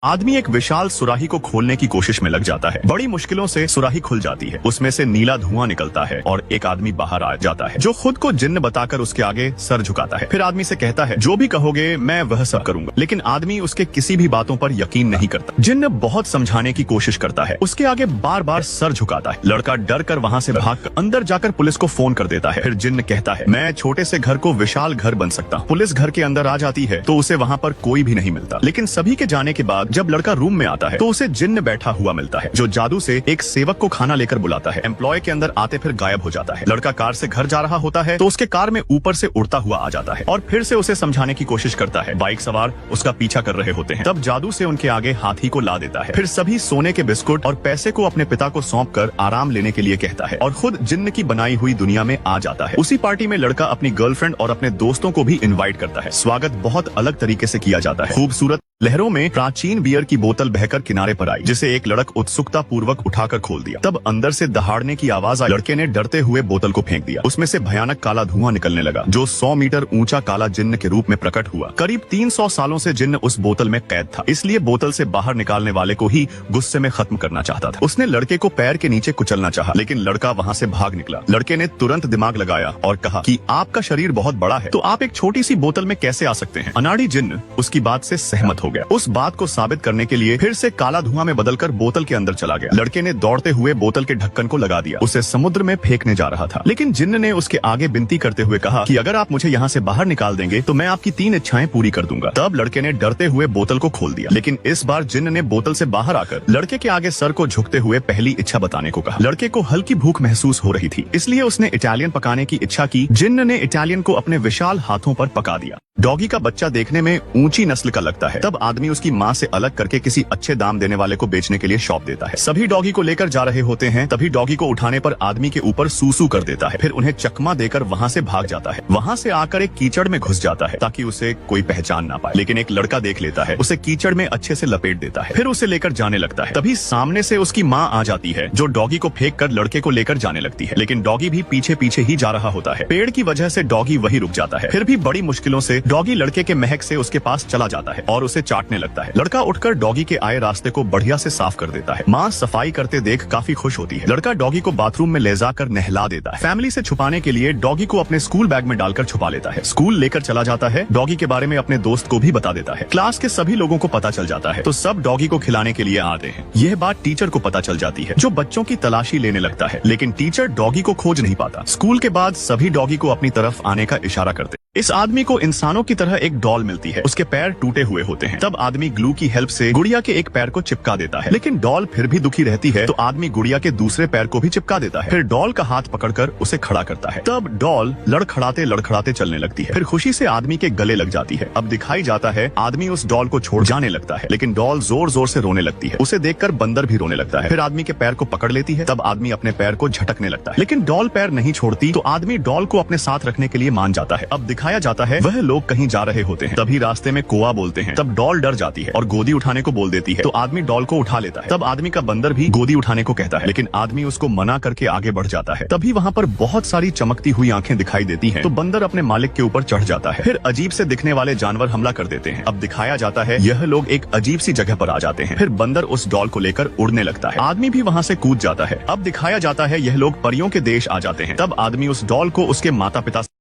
आदमी एक विशाल सुराही को खोलने की कोशिश में लग जाता है। बड़ी मुश्किलों से सुराही खुल जाती है, उसमें से नीला धुआं निकलता है और एक आदमी बाहर आ जाता है जो खुद को जिन्न बताकर उसके आगे सर झुकाता है। फिर आदमी से कहता है, जो भी कहोगे मैं वह सब करूंगा। लेकिन आदमी उसके किसी भी बातों पर यकीन नहीं करता। जिन्न बहुत समझाने की कोशिश करता है, उसके आगे बार बार सर झुकाता है। लड़का डर कर वहाँ से भागकर अंदर जाकर पुलिस को फोन कर देता है। फिर जिन्न कहता है, मैं छोटे से घर को विशाल घर बन सकता हूँ। पुलिस घर के अंदर आ जाती है तो उसे वहाँ पर कोई भी नहीं मिलता। लेकिन सभी के जाने के बाद जब लड़का रूम में आता है तो उसे जिन्न बैठा हुआ मिलता है जो जादू से एक सेवक को खाना लेकर बुलाता है। एम्प्लॉय के अंदर आते फिर गायब हो जाता है। लड़का कार से घर जा रहा होता है तो उसके कार में ऊपर से उड़ता हुआ आ जाता है और फिर से उसे समझाने की कोशिश करता है। बाइक सवार उसका पीछा कर रहे होते हैं। तब जादू से उनके आगे हाथी को ला देता है। फिर सभी सोने के बिस्कुट और पैसे को अपने पिता को सौंप कर आराम लेने के लिए कहता है और खुद जिन्न की बनाई हुई दुनिया में आ जाता है। उसी पार्टी में लड़का अपनी गर्लफ्रेंड और अपने दोस्तों को भी इनवाइट करता है। स्वागत बहुत अलग तरीके से किया जाता है। खूबसूरत लहरों में प्राचीन बियर की बोतल बहकर किनारे पर आई, जिसे एक लड़क उत्सुकता पूर्वक उठाकर खोल दिया। तब अंदर से दहाड़ने की आवाज आई। लड़के ने डरते हुए बोतल को फेंक दिया। उसमें से भयानक काला धुआं निकलने लगा जो 100 मीटर ऊंचा काला जिन्न के रूप में प्रकट हुआ। करीब 300 सालों से जिन्न उस बोतल में कैद था, इसलिए बोतल से बाहर निकालने वाले को ही गुस्से में खत्म करना चाहता था। उसने लड़के को पैर के नीचे कुचलना चाहा, लेकिन लड़का वहाँ से भाग निकला। लड़के ने तुरंत दिमाग लगाया और कहा कि आपका शरीर बहुत बड़ा है तो आप एक छोटी सी बोतल में कैसे आ सकते हैं। अनाड़ी जिन्न उसकी बात से सहमत हो गया। उस बात को साबित करने के लिए फिर से काला धुआं में बदलकर बोतल के अंदर चला गया। लड़के ने दौड़ते हुए बोतल के ढक्कन को लगा दिया। उसे समुद्र में फेंकने जा रहा था, लेकिन जिन्न ने उसके आगे विनती करते हुए कहा कि अगर आप मुझे यहाँ से बाहर निकाल देंगे तो मैं आपकी 3 इच्छाएं पूरी कर दूंगा। तब लड़के ने डरते हुए बोतल को खोल दिया, लेकिन इस बार जिन्न ने बोतल से बाहर आकर लड़के के आगे सर को झुकते हुए पहली इच्छा बताने को कहा। लड़के को हल्की भूख महसूस हो रही थी, इसलिए उसने इटालियन पकाने की इच्छा की। जिन्न ने इटालियन को अपने विशाल हाथों पर पका दिया। डॉगी का बच्चा देखने में ऊंची नस्ल का लगता है। तब आदमी उसकी माँ से अलग करके किसी अच्छे दाम देने वाले को बेचने के लिए सौंप देता है। सभी डॉगी को लेकर जा रहे होते हैं, तभी डॉगी को उठाने पर आदमी के ऊपर सूसू कर देता है। फिर उन्हें चकमा देकर वहाँ से भाग जाता है। वहाँ से आकर एक कीचड़ में घुस जाता है ताकि उसे कोई पहचान ना पाए। लेकिन एक लड़का देख लेता है, उसे कीचड़ में अच्छे से लपेट देता है। फिर उसे लेकर जाने लगता है। तभी सामने से उसकी माँ आ जाती है जो डॉगी को फेंक कर लड़के को लेकर जाने लगती है। लेकिन डॉगी भी पीछे पीछे ही जा रहा होता है। पेड़ की वजह से डॉगी वही रुक जाता है। फिर भी बड़ी मुश्किलों से डॉगी लड़के के महक से उसके पास चला जाता है और उसे चाटने लगता है। लड़का उठकर डॉगी के आए रास्ते को बढ़िया से साफ कर देता है। माँ सफाई करते देख काफी खुश होती है। लड़का डॉगी को बाथरूम में ले जाकर नहला देता है। फैमिली से छुपाने के लिए डॉगी को अपने स्कूल बैग में डालकर छुपा लेता है। स्कूल लेकर चला जाता है। डॉगी के बारे में अपने दोस्त को भी बता देता है। क्लास के सभी लोगों को पता चल जाता है तो सब डॉगी को खिलाने के लिए आते हैं। यह बात टीचर को पता चल जाती है जो बच्चों की तलाशी लेने लगता है, लेकिन टीचर डॉगी को खोज नहीं पाता। स्कूल के बाद सभी डॉगी को अपनी तरफ आने का इशारा करते। इस आदमी को इंसानों की तरह एक डॉल मिलती है। उसके पैर टूटे हुए होते हैं। तब आदमी ग्लू की हेल्प से गुड़िया के एक पैर को चिपका देता है, लेकिन डॉल फिर भी दुखी रहती है तो आदमी गुड़िया के दूसरे पैर को भी चिपका देता है। फिर डॉल का हाथ पकड़कर उसे खड़ा करता है। तब डॉल लड़खड़ाते चलने लगती है। फिर खुशी से आदमी के गले लग जाती है। अब दिखाई जाता है आदमी उस डॉल को छोड़ जाने लगता है, लेकिन डॉल जोर जोर से रोने लगती है। उसे देखकर बंदर भी रोने लगता है। फिर आदमी के पैर को पकड़ लेती है। तब आदमी अपने पैर को झटकने लगता है, लेकिन डॉल पैर नहीं छोड़ती तो आदमी डॉल को अपने साथ रखने के लिए मान जाता है। अब दिखाया जाता है वह लोग कहीं जा रहे होते हैं। तभी रास्ते में कोआ बोलते हैं। तब डॉल डर जाती है और गोदी उठाने को बोल देती है तो आदमी डॉल को उठा लेता है। तब आदमी का बंदर भी गोदी उठाने को कहता है, लेकिन आदमी उसको मना करके आगे बढ़ जाता है। तभी वहाँ पर बहुत सारी चमकती हुई आंखें दिखाई देती हैं तो बंदर अपने मालिक के ऊपर चढ़ जाता है। फिर अजीब से दिखने वाले जानवर हमला कर देते हैं। अब दिखाया जाता है यह लोग एक अजीब सी जगह पर आ जाते हैं। फिर बंदर उस डॉल को लेकर उड़ने लगता है। आदमी भी वहाँ से कूद जाता है। अब दिखाया जाता है यह लोग परियों के देश आ जाते हैं। तब आदमी उस डॉल को उसके माता पिता